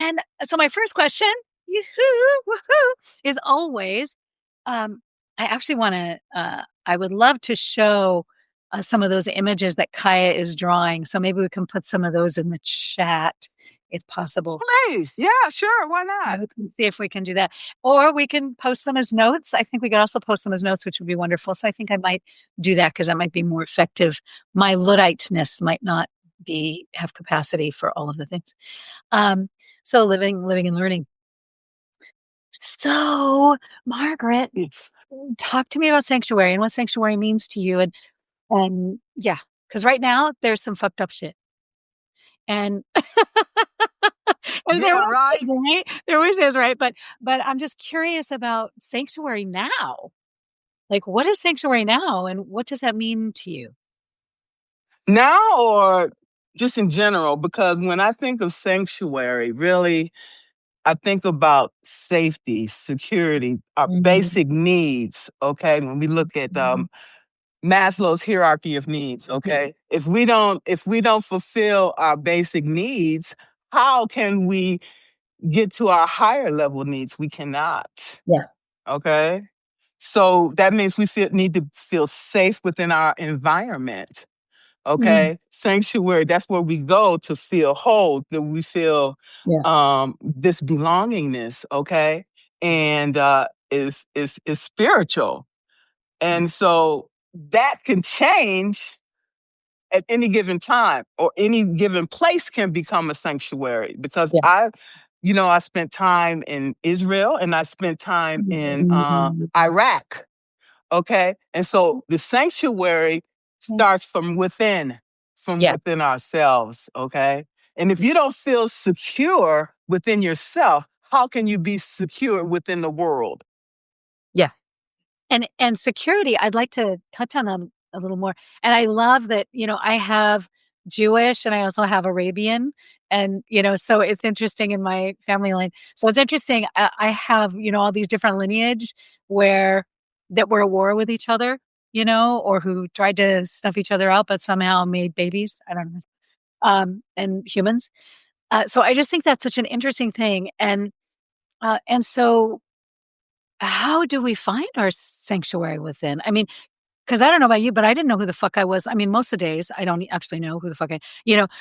And so my first question, yoo-hoo, woohoo, is always, um, I actually want to, I would love to show some of those images that Kaya is drawing. So maybe we can put some of those in the chat if possible. Please. Yeah, sure. Why not? We can see if we can do that. Or we can post them as notes. I think we could also post them as notes, which would be wonderful. So I think I might do that because that might be more effective. My Ludditeness might not have capacity for all of the things. Um, so living and learning. So, Margaret, talk to me about sanctuary and what sanctuary means to you. And yeah, because right now there's some fucked up shit. And and there Yeah, always right. is, right? There always is, right? But I'm just curious about sanctuary now. Like, what is sanctuary now, and what does that mean to you? Now or just in general? Because when I think of sanctuary, really, I think about safety, security, our Mhm. basic needs. Okay. When we look at Mhm. Maslow's hierarchy of needs, okay? If we don't fulfill our basic needs, how can we get to our higher level needs? We cannot. Yeah. Okay. So that means need to feel safe within our environment. Mm. Okay. Sanctuary, that's where we go to feel whole, that we feel Yeah. this belongingness, okay? And is spiritual. And so that can change at any given time, or any given place can become a sanctuary, because Yeah. I spent time in Israel and I spent time in Mhm. Iraq. Okay. And so the sanctuary starts from Yeah. within ourselves. Okay. And if you don't feel secure within yourself, how can you be secure within the world? Yeah. And security, I'd like to touch on them a little more. And I love that, I have Jewish and I also have Arabian. And, so it's interesting in my family line. So it's interesting. I have, all these different lineage that were at war with each other, or who tried to snuff each other out, but somehow made babies. I don't know. And humans. So I just think that's such an interesting thing. And so how do we find our sanctuary within? I mean, because I don't know about you, but I didn't know who the fuck I was. I mean, most of the days, I don't actually know who the fuck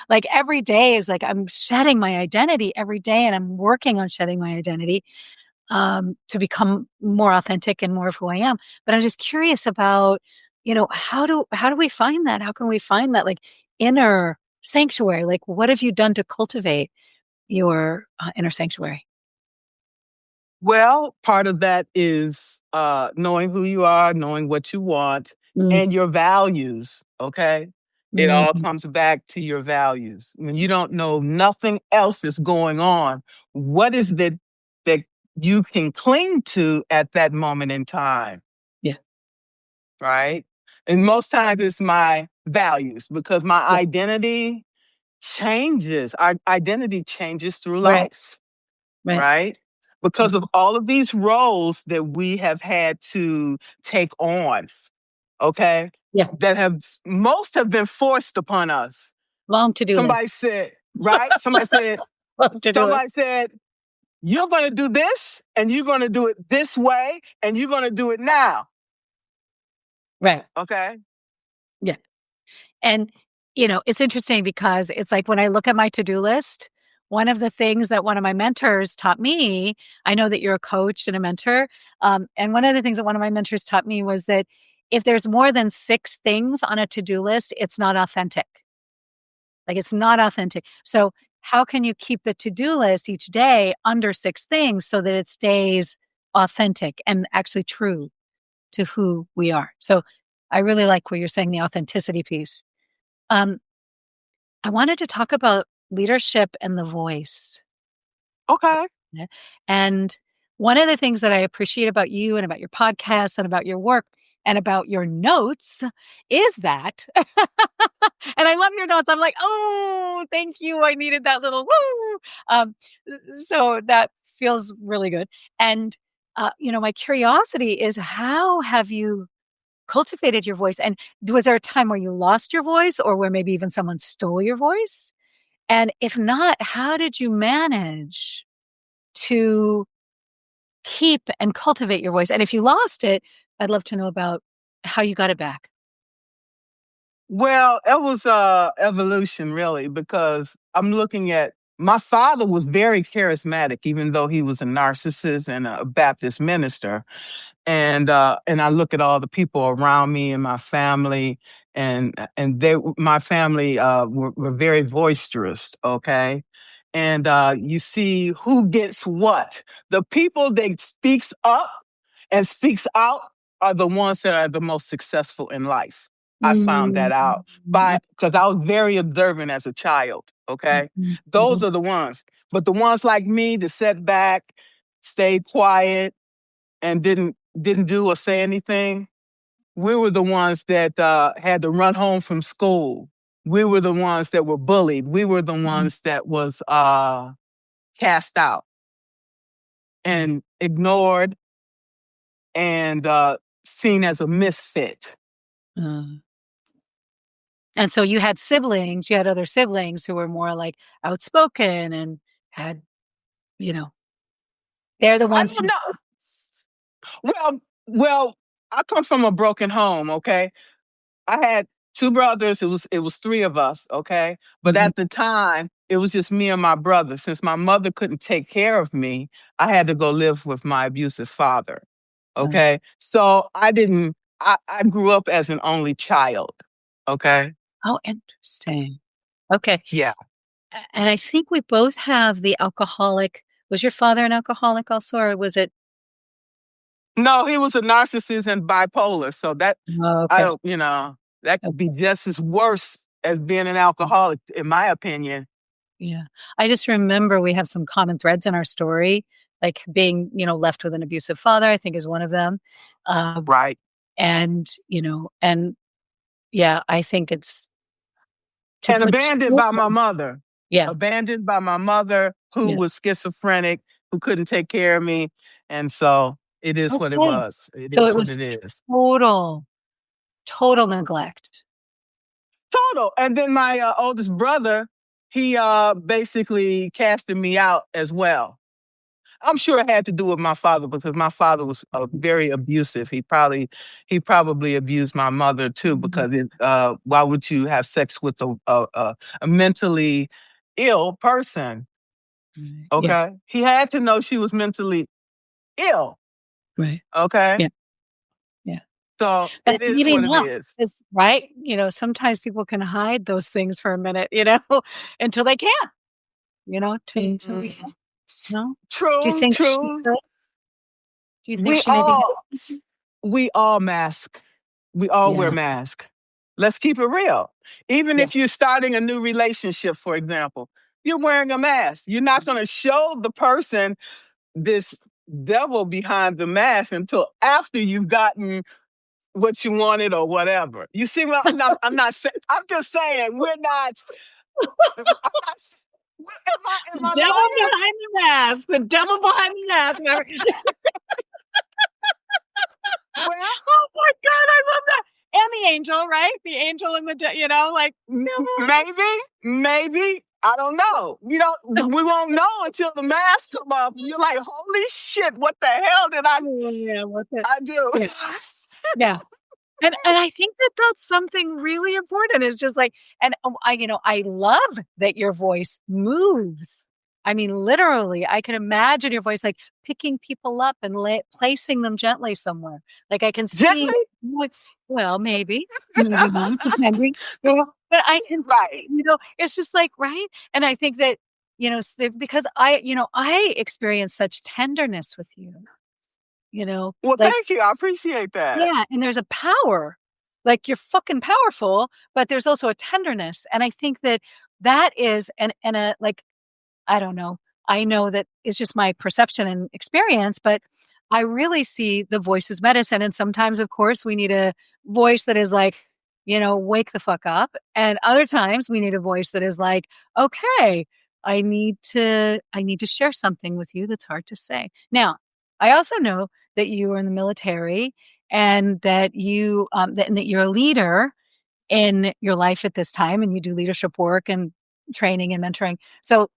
like every day is like I'm shedding my identity every day and I'm working on shedding my identity to become more authentic and more of who I am. But I'm just curious about, how do we find that? How can we find that like inner sanctuary? Like, what have you done to cultivate your inner sanctuary? Well, part of that is knowing who you are, knowing what you want, Mm, and your values. Okay. It all mm, comes back to your values. When you don't know nothing else is going on, what is that you can cling to at that moment in time? yeah, Right. And most times it's my values, because my yeah, identity changes. Our identity changes through right, life, right, right? Because of all of these roles that we have had to take on, okay? yeah. Most have been forced upon us. Long to do Somebody list. said, right? Long to do list. Somebody said, you're going to do this and you're going to do it this way and you're going to do it now. Right. Okay. Yeah. And, it's interesting because it's like when I look at my to-do list, one of the things that one of my mentors taught me, I know that you're a coach and a mentor. And one of the things that one of my mentors taught me was that if there's more than 6 things on a to-do list, it's not authentic. Like it's not authentic. So how can you keep the to-do list each day under 6 things so that it stays authentic and actually true to who we are? So I really like what you're saying, the authenticity piece. Um, I wanted to talk about leadership and the voice. Okay. Yeah. And one of the things that I appreciate about you and about your podcast and about your work and about your notes is that, and I love your notes. I'm like, oh, thank you. I needed that little woo. So that feels really good. And, my curiosity is how have you cultivated your voice? And was there a time where you lost your voice or where maybe even someone stole your voice? And if not, how did you manage to keep and cultivate your voice? And if you lost it, I'd love to know about how you got it back. Well, it was evolution really, because I'm looking at my father was very charismatic, even though he was a narcissist and a Baptist minister. And I look at all the people around me and my family, and my family were very boisterous. Okay, and you see who gets what. The people that speaks up and speaks out are the ones that are the most successful in life. I found that out Mm. because I was very observant as a child. Okay, Mhm. those are the ones. But the ones like me that sat back, stayed quiet, and didn't do or say anything, we were the ones that had to run home from school. We were the ones that were bullied. We were the Mhm. ones that was cast out Right. and ignored and seen as a misfit. Uh, and so you had other siblings who were more like outspoken and had, you know, they're the I ones don't who, know. Well, I come from a broken home. Okay, I had two brothers. It was three of us, okay? But Mhm. at the time, it was just me and my brother. Since my mother couldn't take care of me, I had to go live with my abusive father. uh, Okay. So I grew up as an only child. Okay. oh, interesting. Okay. Yeah. And I think we both have the alcoholic. Was your father an alcoholic also, or was it? No, he was a narcissist and bipolar. So that Oh, I okay. don't, that could be Okay. just as worse as being an alcoholic, in my opinion. Yeah. I just remember we have some common threads in our story, like being, left with an abusive father, I think is one of them. Um, Right. and yeah, I think it's to And put children. abandoned by my mother who Yeah. was schizophrenic, who couldn't take care of me. And so it is what it Okay. was. It So is it what was it is. total, total neglect. Total. And then my oldest brother, he basically casted me out as well. I'm sure it had to do with my father because my father was very abusive. He probably abused my mother too Mhm. because why would you have sex with a mentally ill person? Right. Yeah. Okay, he had to know she was mentally ill. Right. Okay, Yeah. Yeah. so But it is maybe what it not. is. Is right. Sometimes people can hide those things for a minute, until they can't, until we Mhm. can. No? Do you True, think she true. could? Do you think We she maybe all could? we all mask. We all wear Yeah. masks. Let's keep it real. Even Yeah. if you're starting a new relationship, for example, you're wearing a mask. You're not going to show the person this devil behind the mask until after you've gotten what you wanted or whatever. You see, well, I'm not saying. I'm just saying we're not. I'm not The am I devil lying? behind the mask. The devil behind the mask. Well, Oh my God, I love that. And the angel, right? The angel and like devil. maybe. I don't know. We won't know until the mask come up. You're like, holy shit! What the hell did I Oh, yeah, what's it? I do? Yeah. Yeah. And I think that that's something really important. It's just like, and I love that your voice moves. I mean, literally, I can imagine your voice like picking people up and placing them gently somewhere. Like I can see, Gently, well, maybe not, depending. But I can, right? it's just like right. And I think that because I experience such tenderness with you. Well, Like thank you. I appreciate that. yeah, and there's a power. Like you're fucking powerful, but there's also a tenderness. And I think that that is and a like I don't know. I know that it's just my perception and experience, but I really see the voice as medicine. And sometimes, of course, we need a voice that is like, wake the fuck up. And other times we need a voice that is like, okay, I need to share something with you that's hard to say. Now, I also know that you were in the military and that and that you're a leader in your life at this time and you do leadership work and training and mentoring. So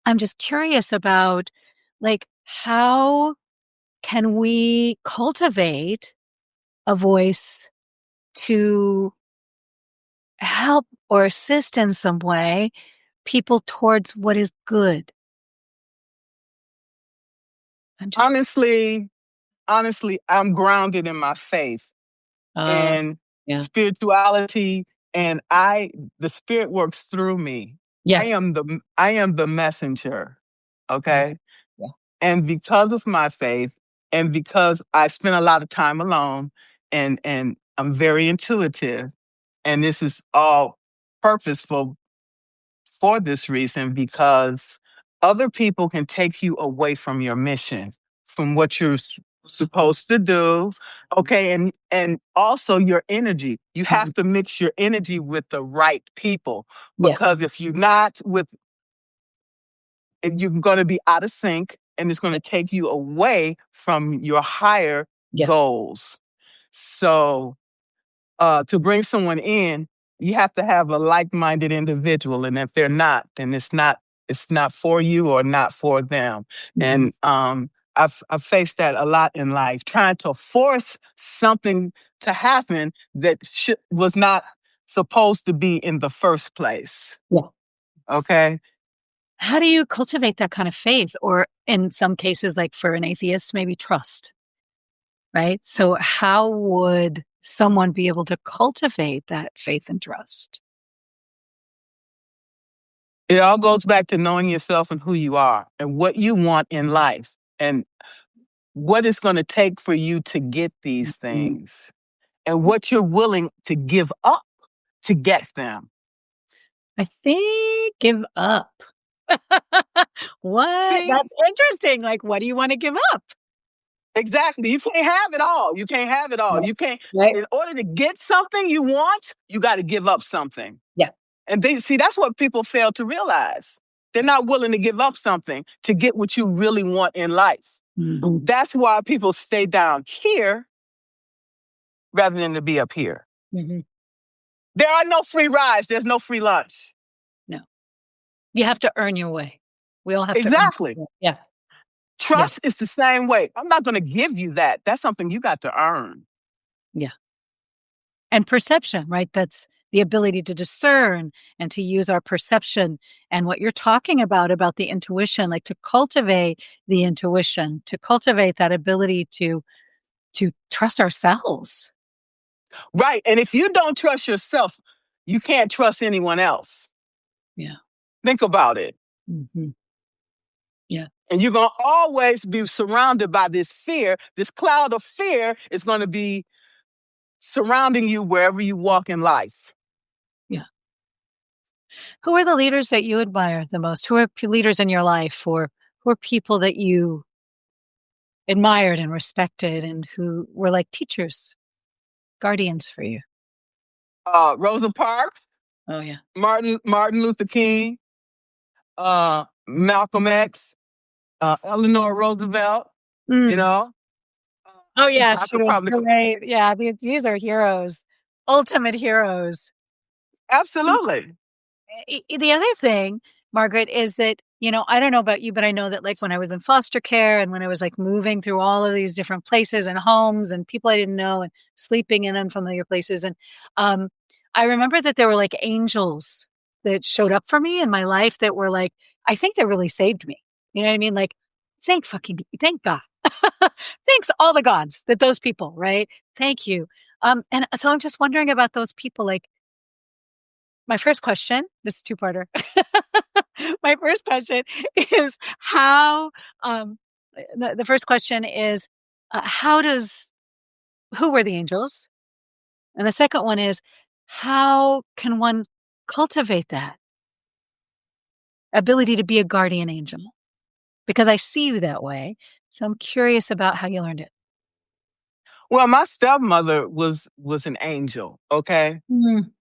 I'm just curious about like how can we cultivate a voice to help or assist in some way people towards what is good? I'm just Honestly, honestly, I'm grounded in my faith Oh, and yeah. spirituality, and the spirit works through me. Yeah. I am the messenger. Yeah. Okay. Yeah. And because of my faith, and because I spent a lot of time alone, and I'm very intuitive, and this is all purposeful for this reason, because other people can take you away from your mission, from what you're supposed to do. Okay. And also your energy. You Mhm. have to mix your energy with the right people, Yeah. because if you're not with, you're going to be out of sync, and it's going to take you away from your higher Yeah. goals. So to bring someone in, you have to have a like-minded individual, and if they're not, then it's not for you or not for them. Mhm. And I've faced that a lot in life, trying to force something to happen that was not supposed to be in the first place. Yeah. Okay. How do you cultivate that kind of faith? Or in some cases, like for an atheist, maybe trust, right? So how would someone be able to cultivate that faith and trust? It all goes back to knowing yourself and who you are and what you want in life and what it's going to take for you to get these Mhm. things and what you're willing to give up to get them. I think give up. What? See, That's interesting. Like, what do you want to give up? exactly. You can't have it all. You can't have it all. Right. You can't, Right. in order to get something you want, you got to give up something. Yeah. And see, that's what people fail to realize. They're not willing to give up something to get what you really want in life. Mhm. That's why people stay down here rather than to be up here. Mhm. There are no free rides. There's no free lunch. No, you have to earn your way. We all have to earn. Exactly. Yeah. Yeah. Trust is the same way. I'm not going to give you that. That's something you got to earn. Yeah. And perception, right? That's the ability to discern and to use our perception and what you're talking about the intuition, like to cultivate the intuition, to cultivate that ability to trust ourselves. Right. And if you don't trust yourself, you can't trust anyone else. Yeah. Think about it. Hmm. Yeah. And you're going to always be surrounded by this fear. This cloud of fear is going to be surrounding you wherever you walk in life. Yeah. Who are the leaders that you admire the most? Who are leaders in your life, or who are people that you admired and respected and who were like teachers, guardians for you? Rosa Parks, Oh, yeah. Martin Luther King, Malcolm X, Eleanor Roosevelt, you Mm. know. Oh, yeah, I she could was probably, great. Yeah, these are heroes, ultimate heroes. absolutely. The other thing, Margaret, is that, I don't know about you, but I know that like when I was in foster care and when I was like moving through all of these different places and homes and people I didn't know and sleeping in unfamiliar places. And um, I remember that there were like angels that showed up for me in my life that were like, I think they really saved me. You know what I mean? Like, thank God. Thanks all the gods that those people, right? Thank you. And so I'm just wondering about those people, like, my first question, this is two-parter. My first question is how, the first question is, how does who were the angels? And the second one is, how can one cultivate that ability to be a guardian angel? Because I see you that way, so I'm curious about how you learned it. Well, my stepmother was an angel, okay? Mm,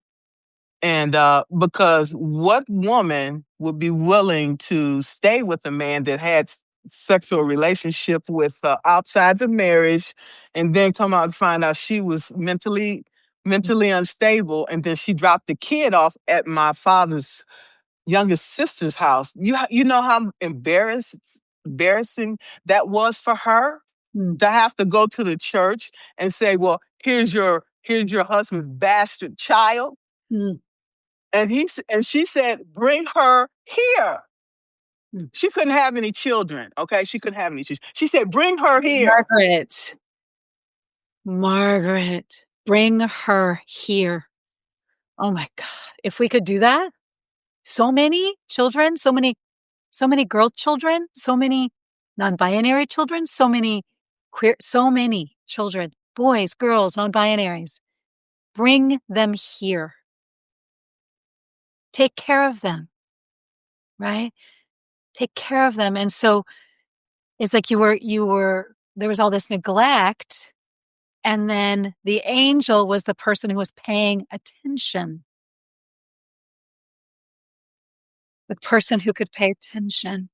And because what woman would be willing to stay with a man that had sexual relationship with outside the marriage, and then come out and find out she was mentally unstable, and then she dropped the kid off at my father's youngest sister's house. You know how embarrassing that was for her Mm. to have to go to the church and say, "Well, here's your husband's bastard child," Mm. and she said, "Bring her here." Mm. She couldn't have any children. Okay, she couldn't have any children. She said, "Bring her here." Margaret, Margaret, bring her here. Oh my God. If we could do that, so many children, so many girl children, so many non-binary children, so many queer, so many children, boys, girls, non-binaries. Bring them here. Take care of them, right? Take care of them. And so it's like there was all this neglect. And then the angel was the person who was paying attention, the person who could pay attention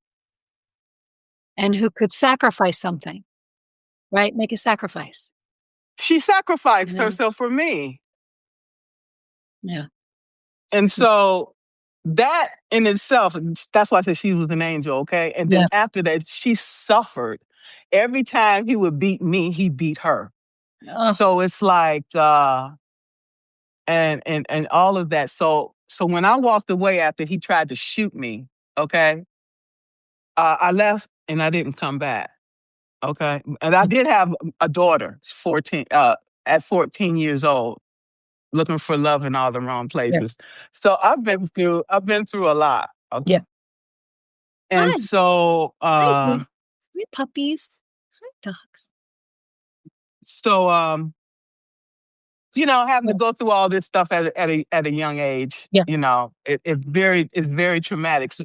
and who could sacrifice something, right? Make a sacrifice, She you sacrificed know? herself for me. Yeah. And so that in itself, that's why I said she was an angel, okay? And then Yeah. after that, she suffered. Every time he would beat me, he beat her. Oh, So it's like and all of that. So when I walked away after he tried to shoot me, okay, I left and I didn't come back. Okay. And I did have a daughter, 14, at 14 years old, looking for love in all the wrong yeah. places. So I've been through a lot. Yeah. Okay. And Hi. so Hi, babe. Hi, puppies. Hi, dogs. so having Yeah. to go through all this stuff at a young age, Yeah. it's very traumatic. So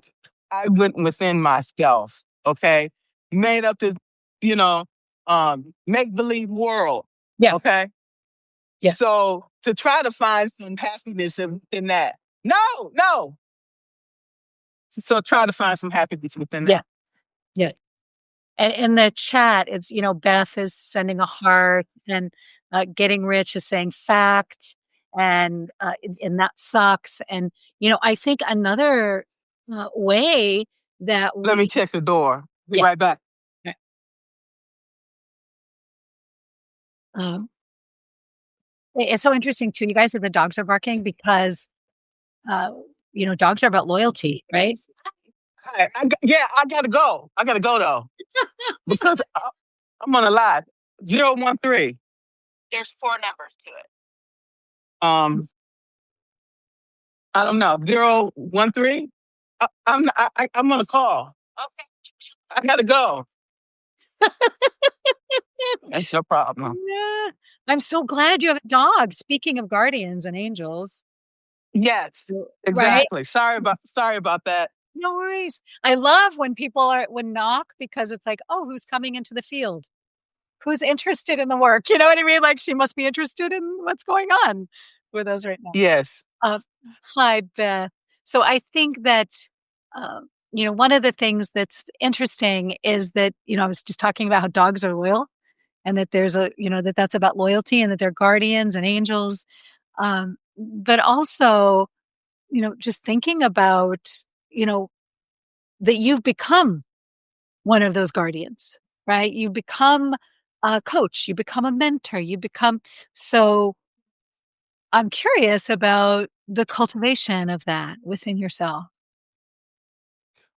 I went within myself, okay, made up this, you know, make believe world, Yeah. okay. Yeah. So to try to find some happiness in that, no, no. So try to find some happiness within Yeah. that. Yeah. And in the chat, it's, Beth is sending a heart and Getting Rich is saying fact. And that sucks. And, I think another way that Let me we, check the door. Be yeah. right back. Yeah. Um, it's so interesting too. You guys said the dogs are barking because, uh, dogs are about loyalty, right? Hi, yeah, I gotta go. I gotta go though because I'm on a live 013. There's four numbers to it. I don't know 013. I'm on a call. Okay, I gotta go. That's your problem. Yeah. I'm so glad you have a dog. Speaking of guardians and angels, Yes, right? exactly. Sorry about that. No worries. I love when people would knock because it's like, oh, who's coming into the field? Who's interested in the work? You know what I mean? Like she must be interested in what's going on with us right now. Yes. Uh, Hi, Beth. So I think that, one of the things that's interesting is that, I was just talking about how dogs are loyal and that there's that's about loyalty and that they're guardians and angels. But also, just thinking about, you know, that you've become one of those guardians, right? You become a coach, you become a mentor, so I'm curious about the cultivation of that within yourself.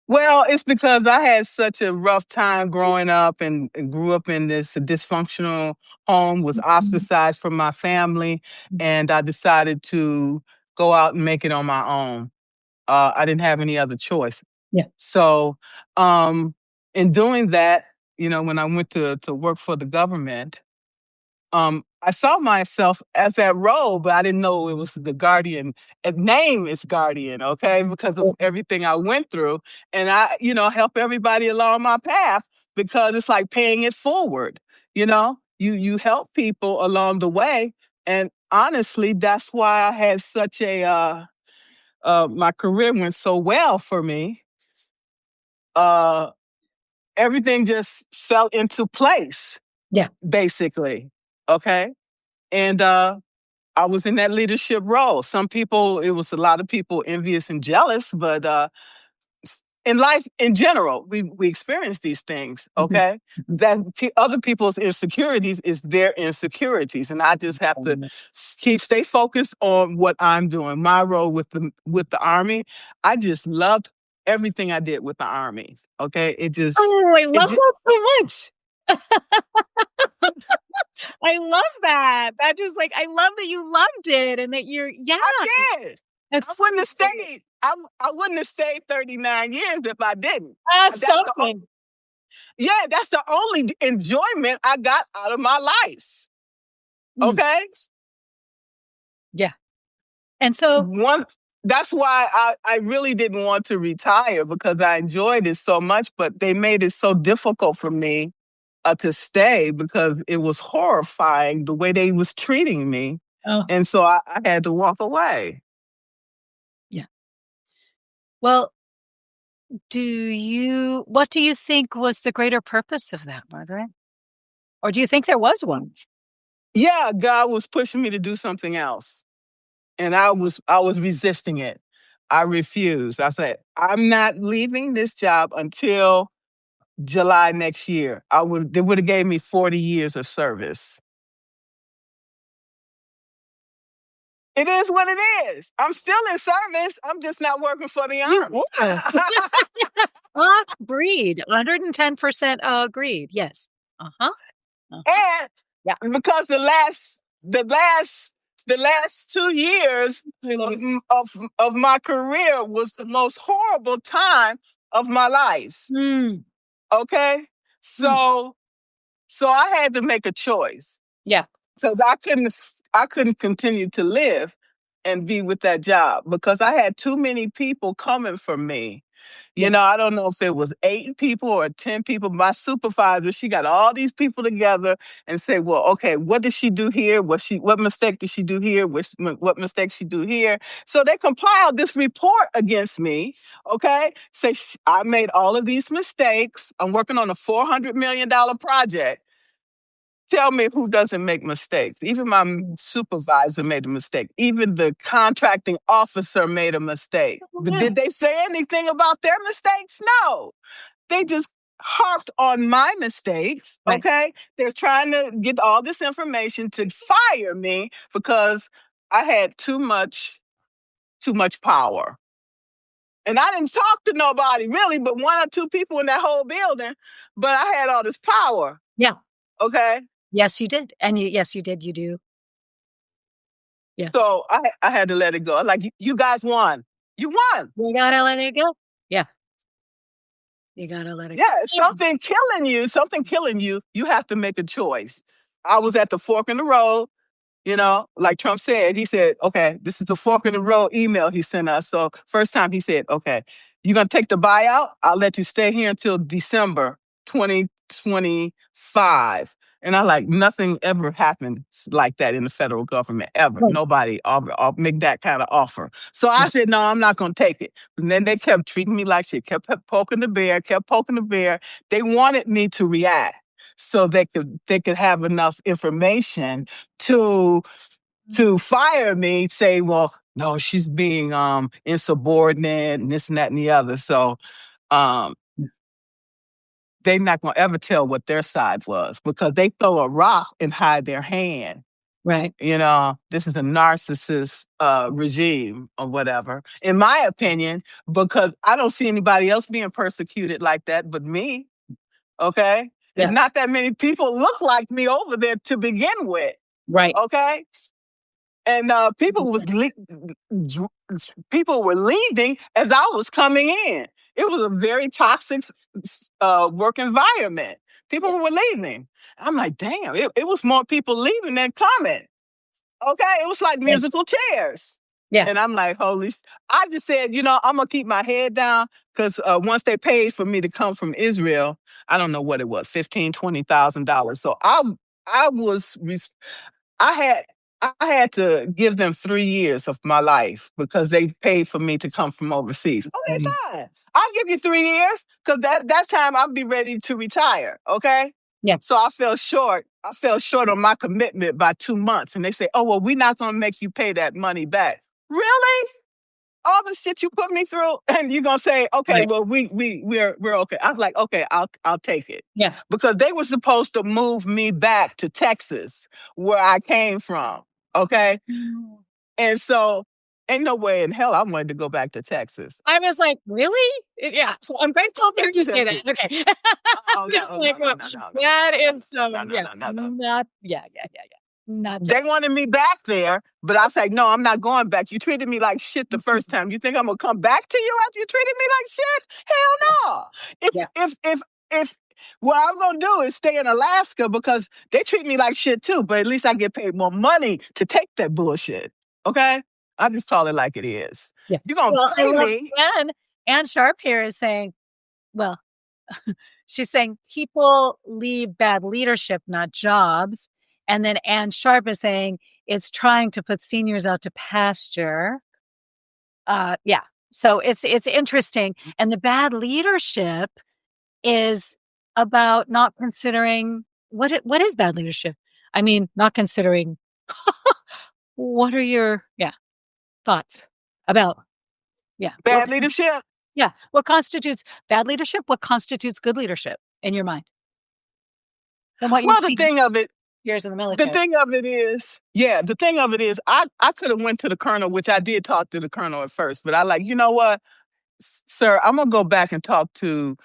Well, it's because I had such a rough time growing up and grew up in this dysfunctional home, was Mhm. ostracized from my family, and I decided to go out and make it on my own. I didn't have any other choice. Yeah. So, in doing that, when I went to work for the government, I saw myself as that role, but I didn't know it was the guardian. Name is guardian, okay, because of everything I went through, and I, help everybody along my path because it's like paying it forward. You help people along the way, and honestly, that's why I had such a my career went so well for me. Uh, Everything just fell into place, Yeah. basically. Okay, and I was in that leadership role. Some people, it was a lot of people envious and jealous, but in life in general, we experience these things, Mhm. okay? That other people's insecurities is their insecurities. And I just have to stay focused on what I'm doing, my role with the Army. I just loved everything I did with the Army, okay? Oh, I It love just, that so much. I love that. That just like I love that you loved it and that you're I yeah, did. that's I wouldn't have stayed. I wouldn't have stayed 39 years if I didn't. That's the something. Yeah, that's the only enjoyment I got out of my life. Mm, Okay? yeah. And so One That's why I really didn't want to retire because I enjoyed it so much, but they made it so difficult for me to stay because it was horrifying the way they was treating me. oh, And so I had to walk away. yeah. Well, what do you think was the greater purpose of that, Margaret? Or do you think there was one? Yeah, God was pushing me to do something else. And I was resisting it. I refused. I said, I'm not leaving this job until July next year. They would have gave me 40 years of service. It is what it is. I'm still in service. I'm just not working for the You Army. are. Agreed. 110% agreed. Yes. Uh-huh. Uh-huh. Yeah. And because the last 2 years of my career was the most horrible time of my life. Mm, Okay? mm, So I had to make a choice. yeah. Because I couldn't continue to live and be with that job because I had too many people coming for me. Yeah. I don't know if it was 8 people or 10 people. My supervisor, she got all these people together and say, well, okay, what did she do here? What mistake did she do here? What mistake she do here? So they compiled this report against me, okay? Say I made all of these mistakes. I'm working on a $400 million project. Tell me who doesn't make mistakes. Even my supervisor made a mistake. Even the contracting officer made a mistake. Oh, But yeah. did they say anything about their mistakes? No. They just harped on my mistakes, Right. okay? They're trying to get all this information to fire me because I had too much power. And I didn't talk to nobody really, but one or two people in that whole building, but I had all this power, Yeah. okay? Yes, you did. And yes, you did. You do. Yes. So I had to let it go. Like, you guys won. You won. You gotta let it go. Yeah. You gotta let it Yeah, go. it's something killing you, you have to make a choice. I was at the fork in the road. Like Trump said, he said, okay, this is the fork in the road email he sent us. So first time he said, okay, you're going to take the buyout? I'll let you stay here until December 2025. And I like, nothing ever happened like that in the federal government, ever. Right. Nobody I'll make that kind of offer. So I Yeah. said, no, I'm not going to take it. And then they kept treating me like shit, kept poking the bear, kept poking the bear. They wanted me to react so they could have enough information to fire me, say, well, no, she's being insubordinate and this and that and the other. So um they're not gonna ever tell what their side was because they throw a rock and hide their hand. Right. This is a narcissist regime or whatever, in my opinion, because I don't see anybody else being persecuted like that but me. Okay? There's Yeah. not that many people look like me over there to begin with. Right. Okay? And people were leaving as I was coming in. It was a very toxic work environment. People Yeah. were leaving. I'm like, damn, it was more people leaving than coming. Okay, it was like Yeah. musical chairs. Yeah. And I'm like, I just said, I'm going to keep my head down because once they paid for me to come from Israel, I don't know what it was, $15,000, $20,000. So I was I had I had to give them 3 years of my life because they paid for me to come from overseas. Okay, Mm. fine. I'll give you 3 years because that time I'll be ready to retire. Okay. Yeah. So I fell short. I fell short on my commitment by 2 months. And they say, oh, well, we're not going to make you pay that money back. Really? All the shit you put me through, and you're gonna say, okay, Right. well, we're okay. I was like, okay, I'll take it. Yeah. Because they were supposed to move me back to Texas, where I came from. Okay. Mm. And so ain't no way in hell I wanted to go back to Texas. I was like, really? Yeah. So I'm grateful to hear you say that. Okay. Oh It's no, no, like, no, well, no, no, that no, is so, no, no, yeah, no, no, no. yeah. Not They Texas. wanted me back there, but I was like, no, I'm not going back. You treated me like shit the first time. You think I'm gonna come back to you after you treated me like shit? Hell no. Yeah. If what I'm gonna do is stay in Alaska because they treat me like shit too, but at least I get paid more money to take that bullshit. Okay? I just call it like it is. Yeah. You're gonna Well, I pay love me. Anne Sharp here is saying, well, she's saying people leave bad leadership, not jobs. And then Anne Sharp is saying it's trying to put seniors out to pasture. Yeah. So it's interesting. And the bad leadership is about not considering what is bad leadership? I mean, not considering what are your thoughts about what Bad leadership. what constitutes bad leadership? What constitutes good leadership in your mind? And what you've Well, the seen thing of it, years in the the military. thing of it is, yeah, the thing of it is, I could have went to the colonel, which I did talk to the colonel at first, but I like, you know what, sir, I'm gonna go back and talk to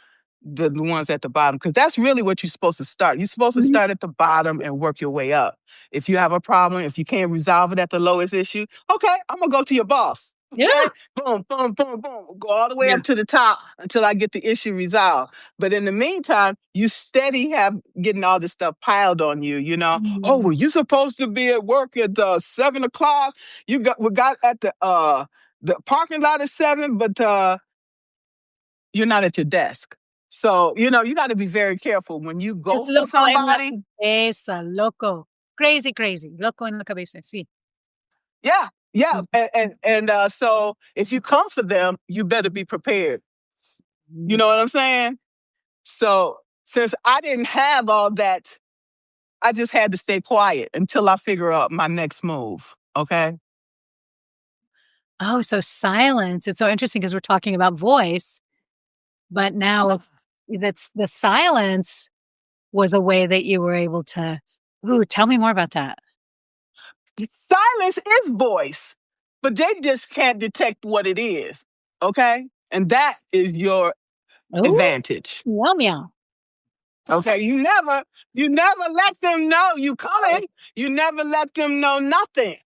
the ones at the bottom because that's really what you're supposed to start. You're supposed to Mhm. start at the bottom and work your way up. If you have a problem, if you can't resolve it at the lowest issue, okay, I'm gonna go to your boss. Yeah. Okay, boom, boom, boom, boom, go all the way Yeah. up to the top until I get the issue resolved. But in the meantime, you steady have getting all this stuff piled on you. You know, oh, Mm. well, you're supposed to be at work at 7 o'clock. We got at the parking lot at 7, but you're not at your desk. So, you got to be very careful when you Es go to loco en la somebody. cabeza, loco. Crazy, crazy. Loco en la cabeza. Sí. Yeah, yeah. Mm. And so if you come for them, you better be prepared. You know what I'm saying? So since I didn't have all that, I just had to stay quiet until I figure out my next move. Okay. Oh, so silence. It's so interesting because we're talking about voice, but now that's the silence was a way that you were able to. Ooh, tell me more about that. Silence is voice, but they just can't detect what it is. Okay. And that is your Oh, advantage. meow meow. Okay, you never let them know you coming. You never let them know nothing.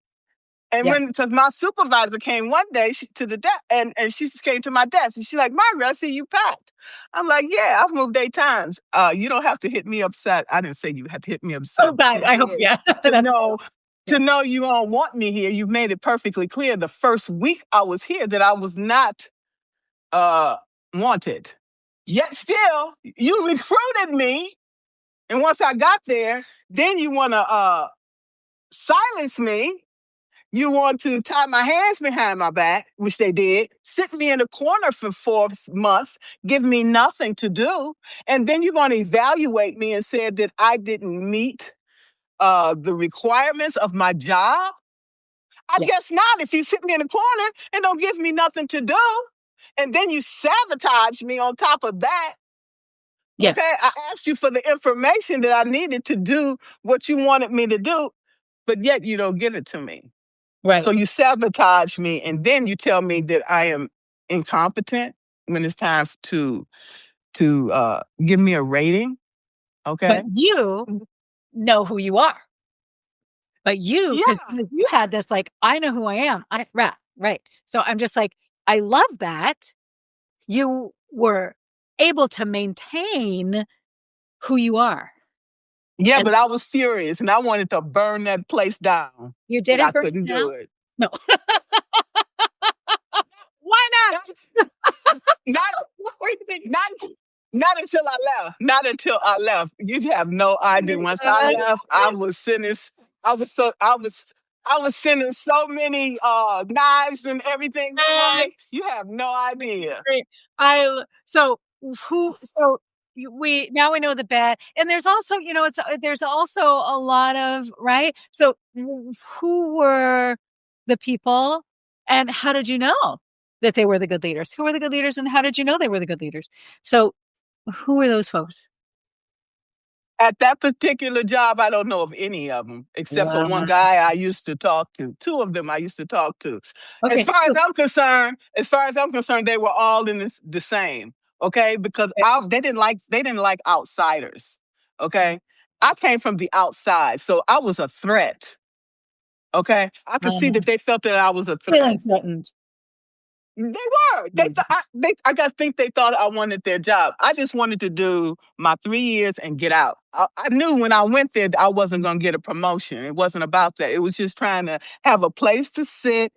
And Yeah. because my supervisor came one day to the desk, and she just came to my desk, and she's like, Margaret, I see you packed. I'm like, yeah, I've moved 8 times. You don't have to hit me upside. I didn't say you had to hit me Oh upside God, the I hope head yeah. to That's know yeah. to know you don't want me here. You've made it perfectly clear the first week I was here that I was not uh wanted. Yet still, you recruited me, and once I got there, then you want to silence me. You want to tie my hands behind my back, which they did, sit me in a corner for 4 months, give me nothing to do, and then you're going to evaluate me and say that I didn't meet the requirements of my job. I Yeah. guess not. If you sit me in a corner and don't give me nothing to do, and then you sabotage me on top of that. Yeah. Okay, I asked you for the information that I needed to do what you wanted me to do, but yet you don't give it to me. Right. So you sabotage me, and then you tell me that I am incompetent when it's time to give me a rating. But Okay. you know who you are. But you, because Yeah, you had this like, I know who I am. Right. So I'm just like, I love that you were able to maintain who you are. yeah, And but I was furious, and I wanted to burn that place down, you but I didn't burn couldn't it down? do it. No. Why not? Not, What were you thinking? not, not until I left. Not until I left. You'd have no Oh my idea. Once I God. left, I was sending. I was so. I was sending so many knives and everything their way. You have no idea. Great. So who, so we now we know the bad, and there's also, there's also a lot of, right. So who were the people, and how did you know that they were the good leaders? Who were the good leaders, and how did you know they were the good leaders? So who were those folks? At that particular job, I don't know of any of them, except for one Wow. guy I used to talk to. Two of them I used to talk to. As Okay. far as I'm concerned, they were all in the same. Okay, because they didn't like outsiders. Okay, I came from the outside, so I was a threat. Okay, I could see that they felt that I was a threat. Feeling threatened. They were. I got think they thought I wanted their job. I just wanted to do my 3 years and get out. I knew when I went there I wasn't going to get a promotion. It wasn't about that. It was just trying to have a place to sit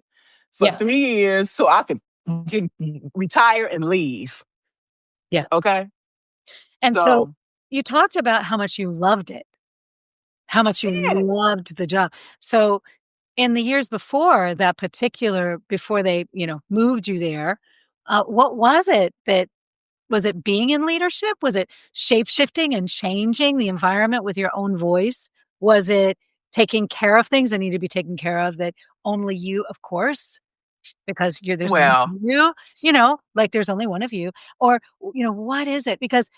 for Yeah. 3 years so I could get, retire and leave. Yeah. Okay. And so So you talked about how much you loved it, how much you yeah. loved the job. So in the years before that particular, before they, moved you there, what was it that, was it being in leadership? Was it shape shifting and changing the environment with your own voice? Was it taking care of things that need to be taken care of that only you, of course, because there's only Well, you, like there's only one of you, or, what is it? Because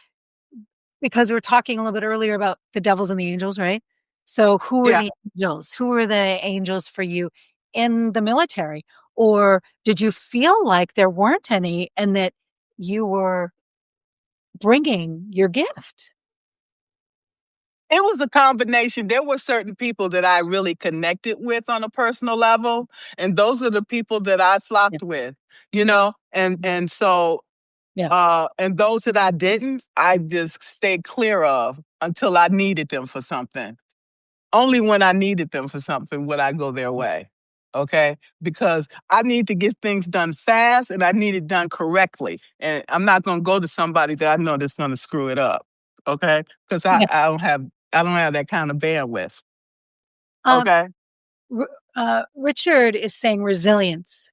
we were talking a little bit earlier about the devils and the angels, right? So who are yeah. the angels? Who are the angels for you in the military? Or did you feel like there weren't any and that you were bringing your gift? It was a combination. There were certain people that I really connected with on a personal level, and those are the people that I Yeah. flocked with, you know? And so Yeah. and those that I didn't, I just stayed clear of until I needed them for something. Only when I needed them for something would I go their way. Okay? Because I need to get things done fast and I need it done correctly. And I'm not gonna go to somebody that I know that's gonna screw it up. Okay? Because Yeah. I don't have that kind of bandwidth. Um, Okay. Richard is saying resilience,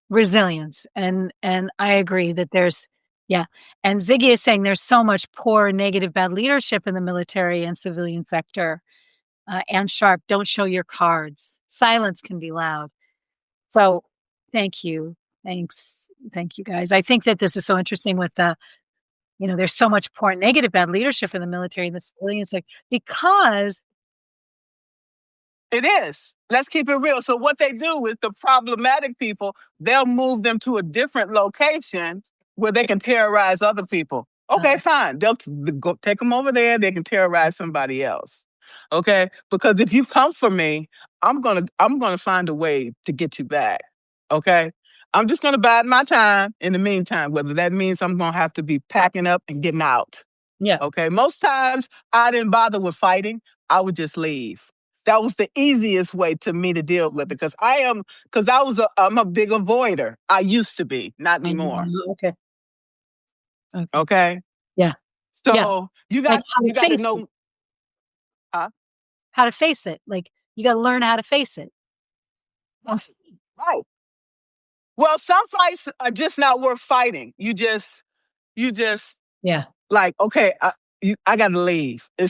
resilience. And I agree that yeah. And Ziggy is saying there's so much poor, negative, bad leadership in the military and civilian sector. And Sharp, don't show your cards. Silence can be loud. So thank you. Thanks. Thank you guys. I think that this is so interesting with there's so much poor, negative, bad leadership in the military and the civilian sector because, It is. Let's keep it real. So what they do with the problematic people, they'll move them to a different location where they can terrorize other people. Okay, uh, fine. They'll go take them over there. They can terrorize somebody else. Okay, because if you come for me, I'm gonna find a way to get you back. Okay, I'm just gonna bide my time in the meantime. Whether that means I'm gonna have to be packing up and getting out. yeah, Okay. Most times I didn't bother with fighting. I would just leave. That was the easiest way to me to deal with it because I'm a big avoider. I used to be, not anymore. okay, okay, Okay. yeah, yeah. So Like how to you got to face it, know, huh? how to face it. Like you got to learn how to face it. Yes, right. Well, some fights are just not worth fighting. You just Yeah, like, okay, I gotta leave. The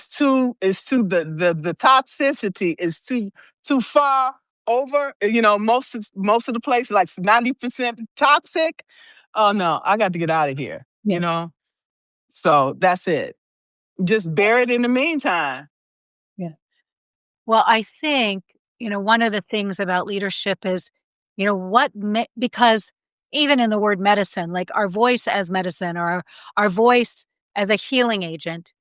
toxicity is too far over. Most of the place, like 90% toxic. Oh no, I got to get out of here. yeah, So that's it. Just bear it in the meantime. yeah. Well, I think, one of the things about leadership is, because even in the word medicine, like our voice as medicine or our voice as a healing agent.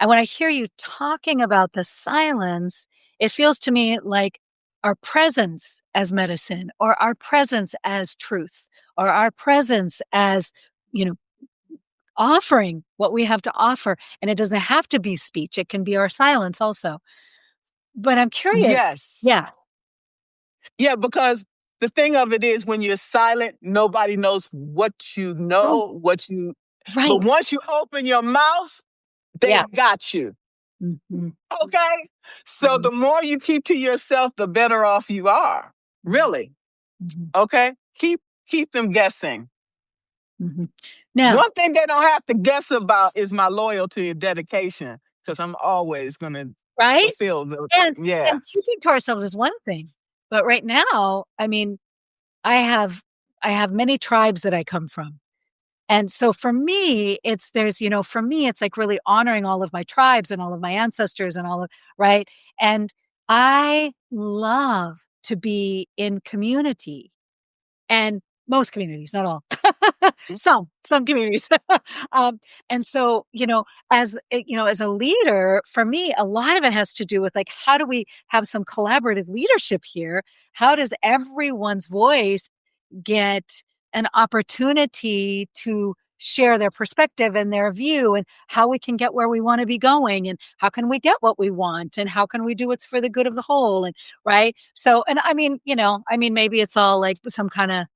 And when I hear you talking about the silence, it feels to me like our presence as medicine or our presence as truth or our presence as, you know, offering what we have to offer. And it doesn't have to be speech. It can be our silence also. But I'm curious. Yes. Yeah. Yeah, because the thing of it is when you're silent, nobody knows what you Right. know, but Right. once you open your mouth, they Yeah. got you. Mhm. Okay. So Mhm. the more you keep to yourself, the better off you are. Mhm. Really. Mhm. Okay. Keep them guessing. Mhm. Now, One thing they don't have to guess about is my loyalty and dedication, because I'm always going to right? fulfill the, And yeah. keeping to ourselves is one thing, but right now, I mean, I have I have many tribes that I come from. And so for me, for me, it's like really honoring all of my tribes and all of my ancestors and all of, right? And I love to be in community and most communities, not all, some communities. um, and so, as a leader, for me, a lot of it has to do with like, how do we have some collaborative leadership here? How does everyone's voice get an opportunity to share their perspective and their view and how we can get where we want to be going and how can we get what we want and how can we do what's for the good of the whole and right so and maybe it's all like some kind of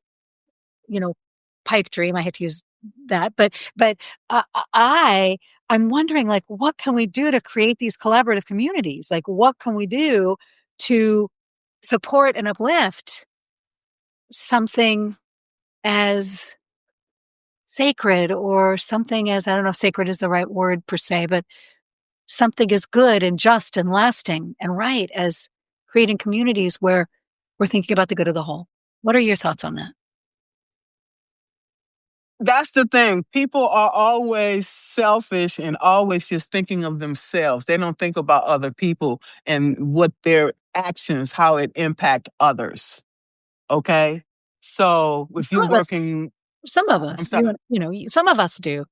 you know pipe dream. I hate to use that, but uh, I I'm wondering like what can we do to create these collaborative communities, like what can we do to support and uplift something as sacred or something as I don't know if sacred is the right word per se, but something as good and just and lasting and right as creating communities where we're thinking about the good of the whole. What are your thoughts on that? That's the thing. People are always selfish and always just thinking of themselves. They don't think about other people and what their actions, how it impact others. Okay? So if Some you're of us, working, some of I'm us, sorry, some of us do.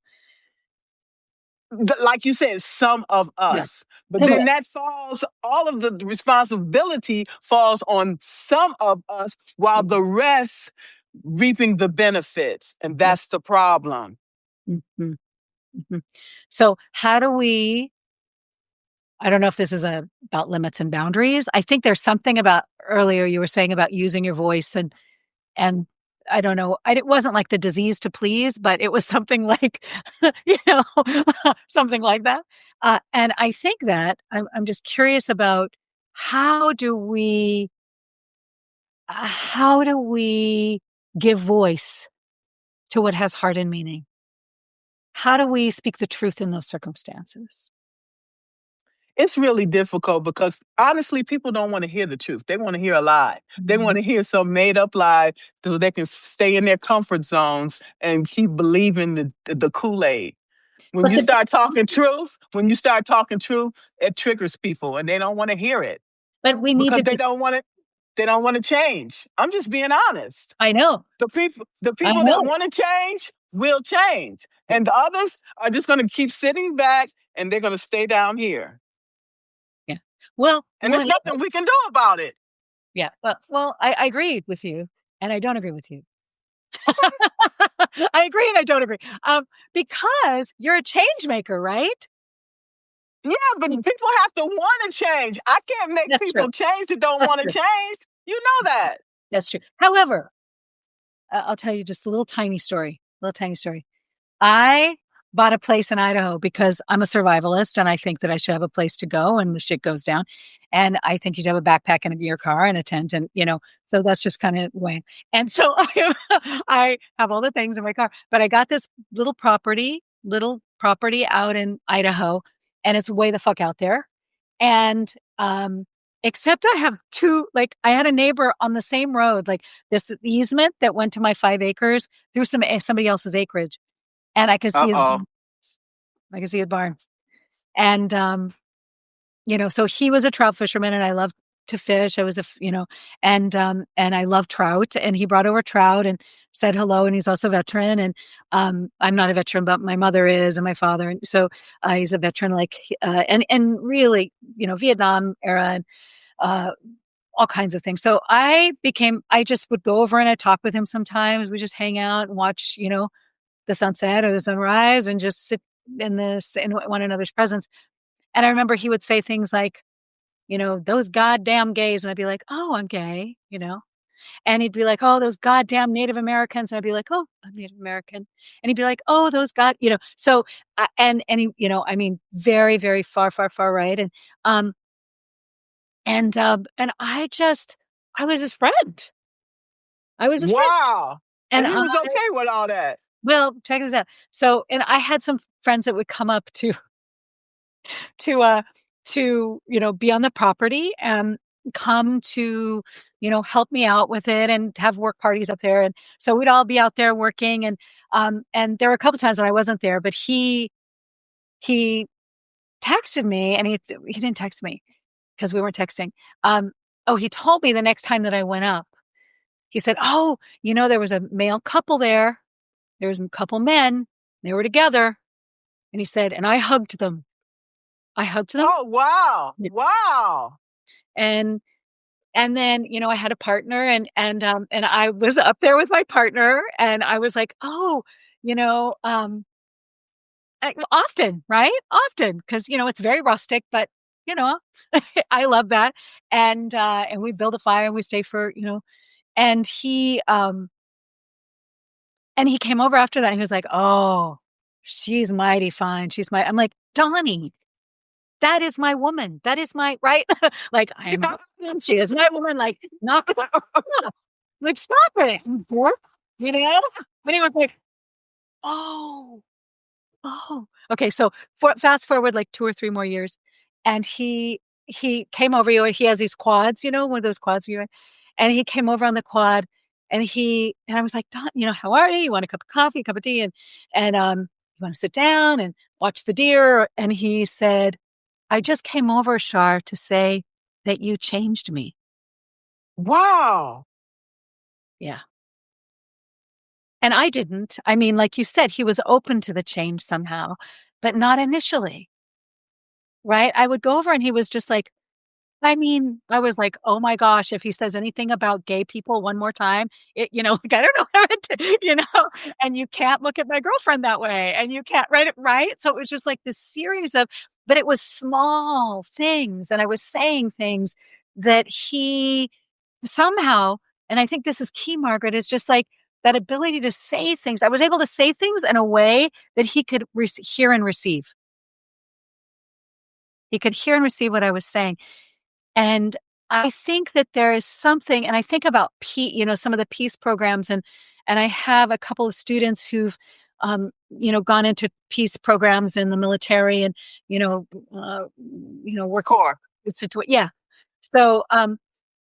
like you said, some of Yeah, us. But some of then us. that falls, all of the responsibility falls on some of us while Mhm. the rest reaping the benefits. And Yeah. that's the problem. Mhm. Mhm. So how do we I don't know if this is about limits and boundaries. I think there's something about earlier you were saying about using your voice and I don't know, it wasn't like the disease to please, but it was something like, you know, something like that. And I think that I'm just curious about how do we, how do we give voice to what has heart and meaning? How do we speak the truth in those circumstances? It's really difficult because honestly, people don't want to hear the truth. They want to hear a lie. They want Mhm. to hear some made up lie so they can stay in their comfort zones and keep believing the Kool-Aid. But the, When you start talking truth, it triggers people and they don't want to hear it but we need because to be, they don't want to change. I'm just being honest. I know, The I people that know. want to change will change. And the others are just going to keep sitting back and they're going to stay down here. Yeah. Well, And there's yeah. nothing we can do about it. Yeah. Well, I agree with you and I don't agree with you. I agree and I don't agree. Because you're a change maker, right? Yeah, but Mm. people have to want to change. I can't make That's true. people change that don't That's want to true. change. You know that. That's true. However, I'll tell you just a little tiny story. Little tiny story. I bought a place in Idaho because I'm a survivalist and I think that I should have a place to go when the shit goes down. And I think you should have a backpack and your car and a tent and so that's just kind of the way. And so I have all the things in my car, but I got this little property out in Idaho and it's way the fuck out there. And except I have I had a neighbor on the same road, like this easement that went to my 5 acres through somebody else's acreage and Uh-oh. I could see his barn. And, so he was a trout fisherman and I loved to fish. I was and I love trout and he brought over trout and said hello. And he's also a veteran. And, I'm not a veteran, but my mother is and my father. And so, he's a veteran, and really, Vietnam era and, uh, all kinds of things. So I just would go over and I'd talk with him sometimes. We just hang out and watch, the sunset or the sunrise and just sit in one another's presence. And I remember he would say things like, those goddamn gays. And I'd be like, oh, I'm gay. And he'd be like, oh, those goddamn Native Americans. And I'd be like, oh, I'm Native American. And he'd be like, oh, those so, and he, I mean, very, very far, far, far right. Um, and I was his friend. I was his friend. Wow. And And he I, was okay with all that. Well, check this out. So, and I had some friends that would come up to be on the property and come to help me out with it and have work parties up there. And so we'd all be out there working. And there were a couple times when I wasn't there, but he texted me, and he didn't text me because we weren't texting. Oh, he told me the next time that I went up, he said, oh, there was a male couple there. There was a couple men. They were together. And he said, and I hugged them. I hugged them. Oh, wow. Yeah. Wow. And then, I had a partner, and I was up there with my partner, and I was like, oh, often, right? Often, because, it's very rustic, but, you know, I love that. And we build a fire and we stay for, and he came over after that and he was like, oh, she's mighty fine. I'm like, Donnie, that is my woman. That is my, right? Like, she is my woman. Like, knock it off. Like, stop it. You know? But he was like, oh, okay. So fast forward like 2 or 3 more years, and he came over. He has these quads, one of those quads and he came over on the quad, and I was like, Don, how are you? You want a cup of coffee, a cup of tea, and you want to sit down and watch the deer? And he said, I just came over, Char, to say that you changed me. Wow. Yeah. And I didn't. I mean, like you said, he was open to the change somehow, but not initially. Right? I would go over and he was just like, I was like, oh my gosh, if he says anything about gay people one more time, like, I don't know how and you can't look at my girlfriend that way, and you can't write it, right? So it was just like this series but it was small things. And I was saying things that he somehow, and I think this is key, Margaret, is just like that ability to say things. I was able to say things in a way that he could hear and receive. He could hear and receive what I was saying. And I think that there is something, and I think about some of the peace programs, and I have a couple of students who've, gone into peace programs in the military, and work Core. yeah. So,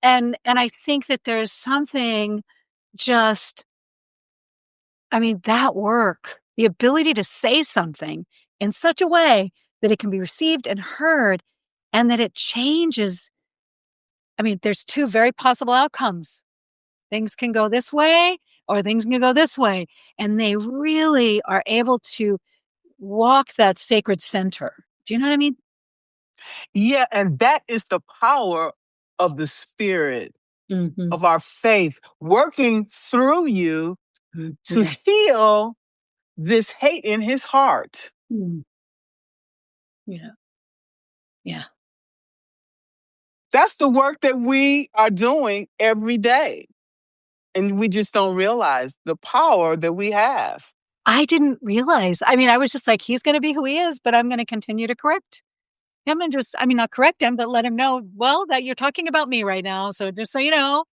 and I think that there's something just, that work, the ability to say something in such a way that it can be received and heard, and that it changes. There's two very possible outcomes. Things can go this way or things can go this way. And they really are able to walk that sacred center. Do you know what I mean? Yeah, and that is the power of the Spirit, Mm-hmm. of our faith, working through you to heal this hate in his heart. Mm. Yeah. Yeah. That's the work that we are doing every day. And we just don't realize the power that we have. I didn't realize. I was just like, he's going to be who he is, but I'm going to continue to correct him and not correct him, but let him know, well, that you're talking about me right now. So just so you know,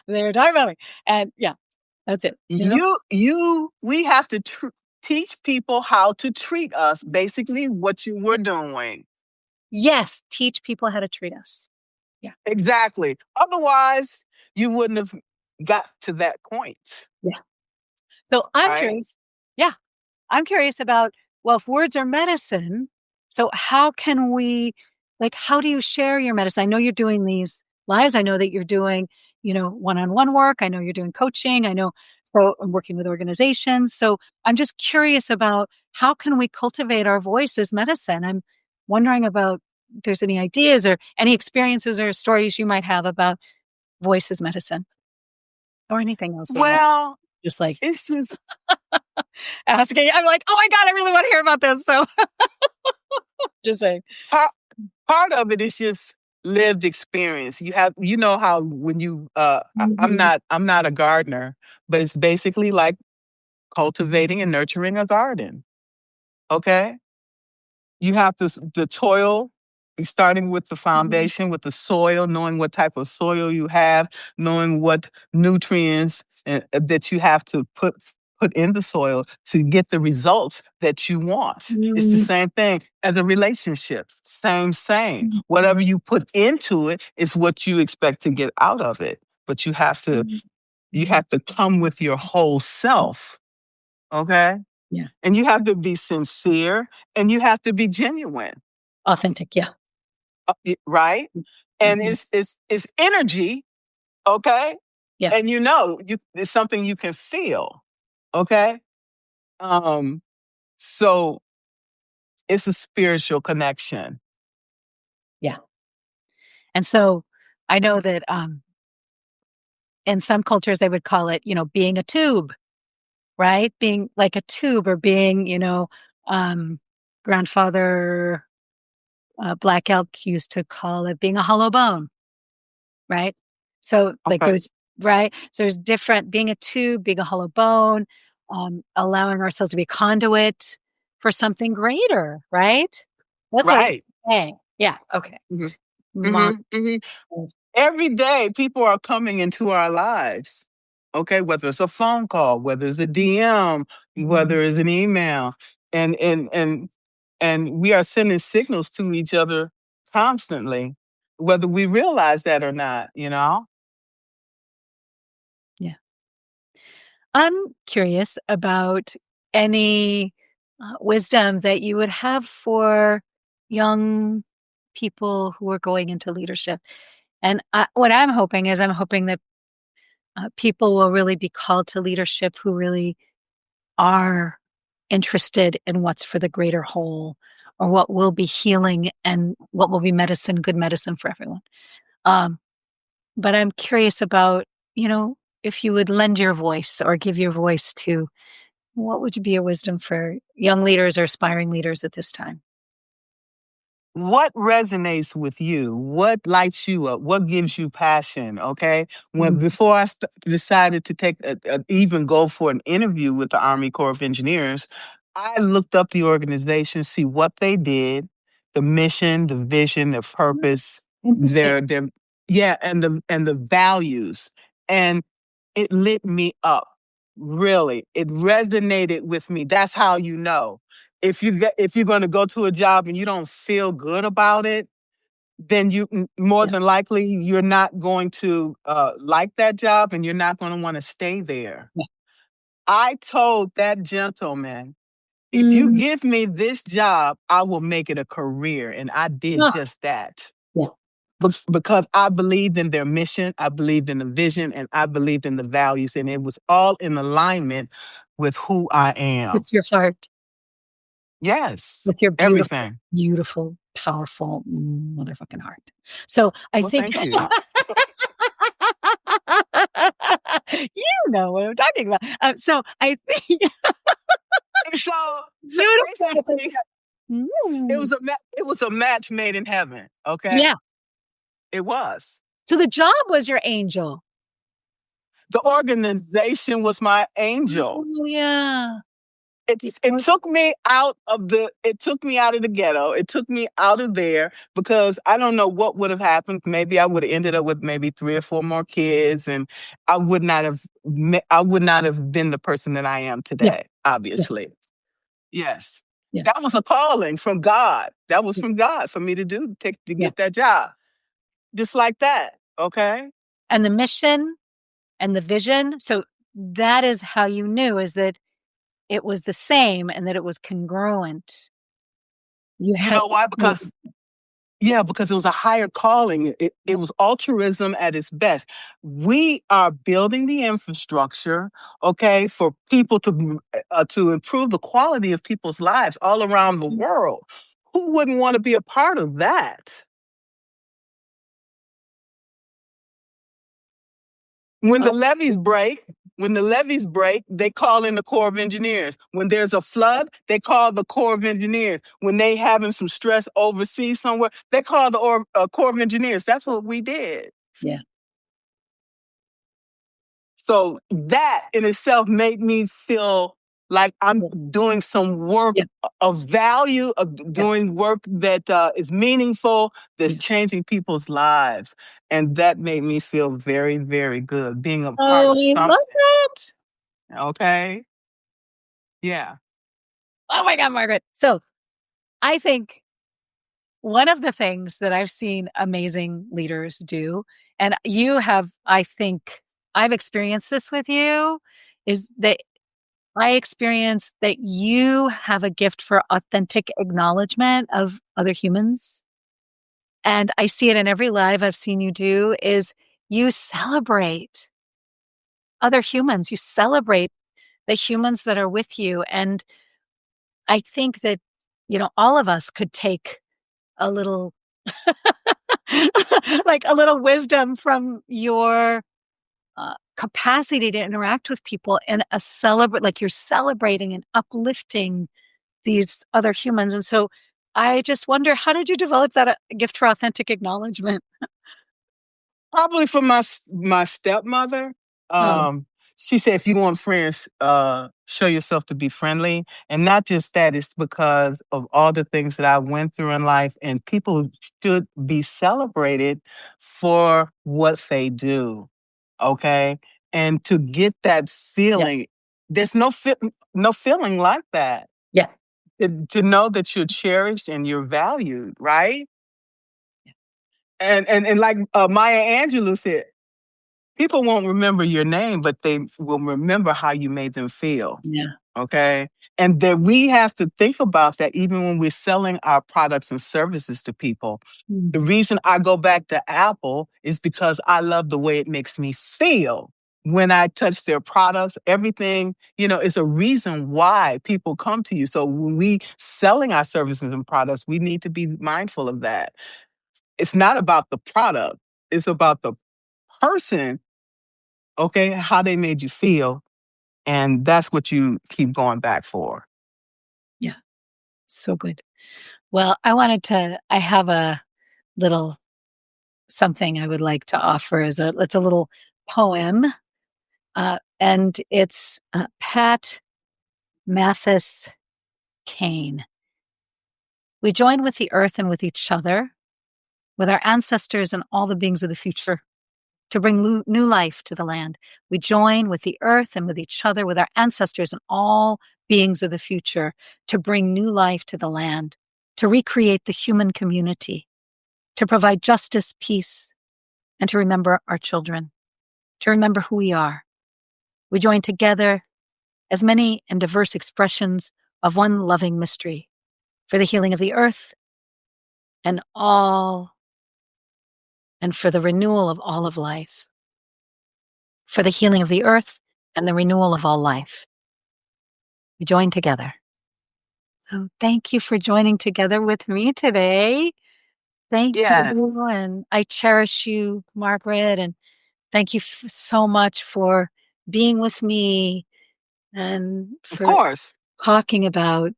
they're talking about me. And yeah, that's it. We have to teach people how to treat us, basically what you were doing. Yes, teach people how to treat us. Yeah. Exactly. Otherwise, you wouldn't have got to that point. Yeah. So I'm curious. Yeah. I'm curious about, well, if words are medicine, so how can we, how do you share your medicine? I know you're doing these lives. I know that you're doing, one-on-one work. I know you're doing coaching. I know, so I'm working with organizations. So I'm just curious about how can we cultivate our voice as medicine? I'm wondering about if there's any ideas or any experiences or stories you might have about voice as medicine or anything else. Well, just like it's just asking. I'm like, oh my God, I really want to hear about this. So just saying. Part of it is just lived experience. You know how when you I'm not a gardener, but it's basically like cultivating and nurturing a garden. Okay? You have the toil, starting with the foundation, with the soil, knowing what type of soil you have, knowing what nutrients that you have to put put in the soil to get the results that you want. It's the Mm, same thing as a relationship. Same. mm, Whatever you put into it is what you expect to get out of it. But mm, you have to come with your whole self, okay? yeah. And you have to be sincere and you have to be genuine, Authentic. Yeah. right? And Mhm. it's energy, okay? Yeah. And it's something you can feel, okay? Um, so it's a spiritual connection. Yeah. And so I know that in some cultures they would call it, being a tube, right? Being like a tube or being, um, grandfather Black Elk used to call it being a hollow bone, right? So like Okay. right? So there's different being a tube, being a hollow bone, allowing ourselves to be a conduit for something greater, right? That's what Right. we're saying. Yeah. Okay. hmm Mar- hmm hmm Every day, people are coming into our lives. Okay, whether it's a phone call, whether it's a DM, whether it's an email, and and and and we are sending signals to each other constantly, whether we realize that or not. Yeah. I'm curious about any wisdom that you would have for young people who are going into leadership. And what I'm hoping that people will really be called to leadership who really are interested in what's for the greater whole or what will be healing and what will be medicine, good medicine for everyone. Um, but I'm curious about, if you would lend your voice or give your voice to what would be your wisdom for young leaders or aspiring leaders at this time? What resonates with you? What lights you up? What gives you passion? Okay. When Mm, before I decided to even go for an interview with the Army Corps of Engineers, I looked up the organization, see what they did, the mission, the vision, the purpose, interesting. their yeah, and the values, and it lit me up. Really, it resonated with me. That's how you know if you're going to go to a job and you don't feel good about it, then more Yeah. than likely you're not going to like that job and you're not going to want to stay there. Yeah. I told that gentleman, if you Mm, give me this job, I will make it a career, and I did ah, just that. yeah. Because I believed in their mission, I believed in the vision, and I believed in the values, and it was all in alignment with who I am. With your heart, Yes, with your beautiful, everything. beautiful, powerful motherfucking heart. So I Well, think thank you. you know what I'm talking about. So I think So beautiful. basically, Mm, it was a match made in heaven. Okay, yeah. it was. So the job was your angel. The organization was my angel. Oh yeah. The It took me it took me out of the ghetto. It took me out of there because I don't know what would have happened. Maybe I would have ended up with maybe 3 or 4 more kids, and I would not have been the person that I am yeah, today. yeah, Obviously, yes, yeah, that was a calling from God. That was from God for me to yeah. get that job, just like that. Okay. And the mission and the vision. So that is how you knew is that it was the same and that it was congruent. You You had know why? Because it was a higher calling. It was altruism at its best. We are building the infrastructure, okay, for people to improve the quality of people's lives all around the world. Who wouldn't want to be a part of that? When the oh, levees break, they call in the Corps of Engineers. When there's a flood, they call the Corps of Engineers. When they having some stress overseas somewhere, they call the Corps of Engineers. That's what we did. yeah, So that in itself made me feel like I'm yeah, doing some work yeah, of value, of yeah, doing work that is meaningful, that's yeah. changing people's lives. And that made me feel very, very good being a part Oh, of I something. love that. Okay. Yeah. Oh my God, Margaret. So I think one of the things that I've seen amazing leaders do, and you have, I think I've experienced this with you, is that I experience that you have a gift for authentic acknowledgement of other humans. And I see it in every live I've seen you do is you celebrate other humans. You celebrate the humans that are with you. And I think that, all of us could take a little, like a little wisdom from your capacity to interact with people and like you're celebrating and uplifting these other humans. And so I just wonder, how did you develop that gift for authentic acknowledgement? Probably from my stepmother. Oh, Um, she said, if you want friends, show yourself to be friendly. And not just that, it's because of all the things that I went through in life, and people should be celebrated for what they do. Okay. And to get that yeah, feeling, there's no feeling like that. yeah, To know that you're cherished and you're valued, right? And like Maya Angelou said, people won't remember your name, but they will remember how you made them feel. yeah. Okay. And that we have to think about that even when we're selling our products and services to people. The Mm. reason I go back to Apple is because I love the way it makes me feel when I touch their products. Everything, is a reason why people come to you. So when we selling our services and products, we need to be mindful of that. It's not about the product. It's about the person, okay, how they made you feel. And that's what you keep going back for. Yeah. So good. Well, I have a little something I would like to offer it's a little poem. And it's Pat Mathis Kane. We join with the earth and with each other, with our ancestors and all the beings of the future to bring new life to the land. We join with the earth and with each other, with our ancestors and all beings of the future to bring new life to the land, to recreate the human community, to provide justice, peace, and to remember our children, to remember who we are. We join together as many and diverse expressions of one loving mystery for the healing of the earth and all, and for the renewal of all of life, for the healing of the earth and the renewal of all life. We join together. So thank you for joining together with me today. Thank Yes, you. And I cherish you, Margaret. And thank you so much for being with me and of for course. talking about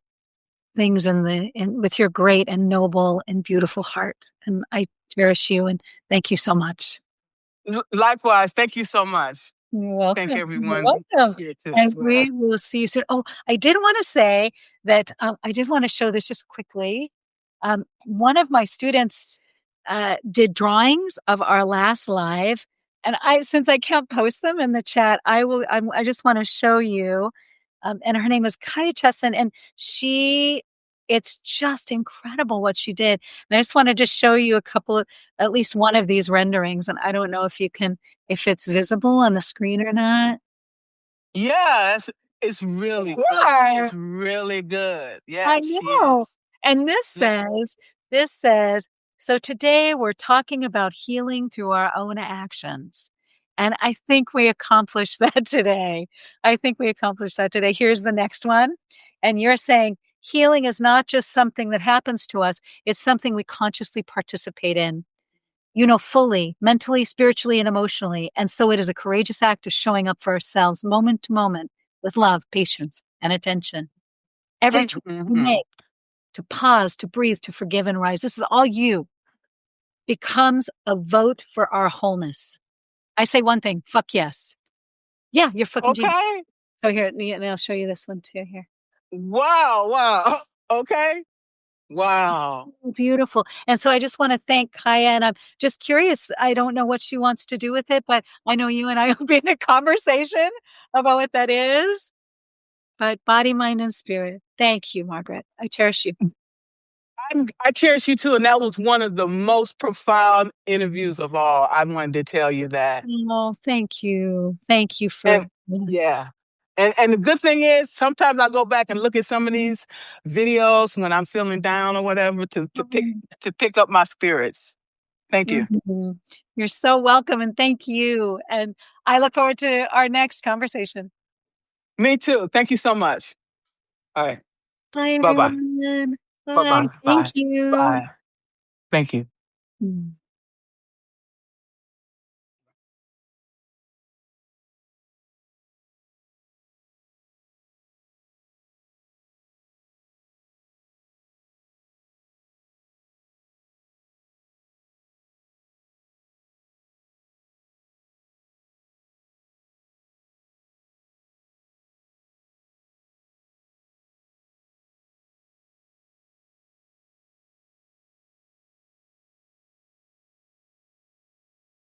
things with your great and noble and beautiful heart. And I cherish you and thank you so much. Likewise, thank you so much. You're Thank welcome. You're everyone welcome. here too And as well. we will see you soon. Oh, I did want to say that I did want to show this just quickly. One of my students did drawings of our last live, and since I can't post them in the chat, I just want to show you. And her name is Kaya Chesson, and it's just incredible what she did. And I just want to just show you at least one of these renderings. And I don't know if it's visible on the screen or not. Yes, it's really good. She Yeah, is really good. I Yes, she know. is. And Yeah. this says, so today we're talking about healing through our own actions. And I think we accomplished that today. I think we accomplished that today. Here's the next one. And you're saying healing is not just something that happens to us, it's something we consciously participate in, fully, mentally, spiritually, and emotionally. And so it is a courageous act of showing up for ourselves moment to moment with love, patience, and attention. Every choice we Mm-hmm. make to pause, to breathe, to forgive and rise. This is all you becomes a vote for our wholeness. I say one thing, fuck yes. Yeah, you're fucking genius. Okay. So here, and I'll show you this one too here. Wow. Wow. Okay. Wow. Beautiful. And so I just want to thank Kaya. And I'm just curious. I don't know what she wants to do with it, but I know you and I will be in a conversation about what that is. but body, mind, and spirit. Thank you, Margaret. I cherish you. I cherish you too, and that was one of the most profound interviews of all. I wanted to tell you that. Oh, thank you. Thank you And for yeah. yeah. And the good thing is sometimes I go back and look at some of these videos when I'm feeling down or whatever to pick up my spirits. Thank you. Mhm. You're so welcome and thank you. And I look forward to our next conversation. Me too. Thank you so much. All right. Bye, Bye-bye. everyone. Bye. Bye-bye. Thank Bye. you. Bye. Thank you. Mm.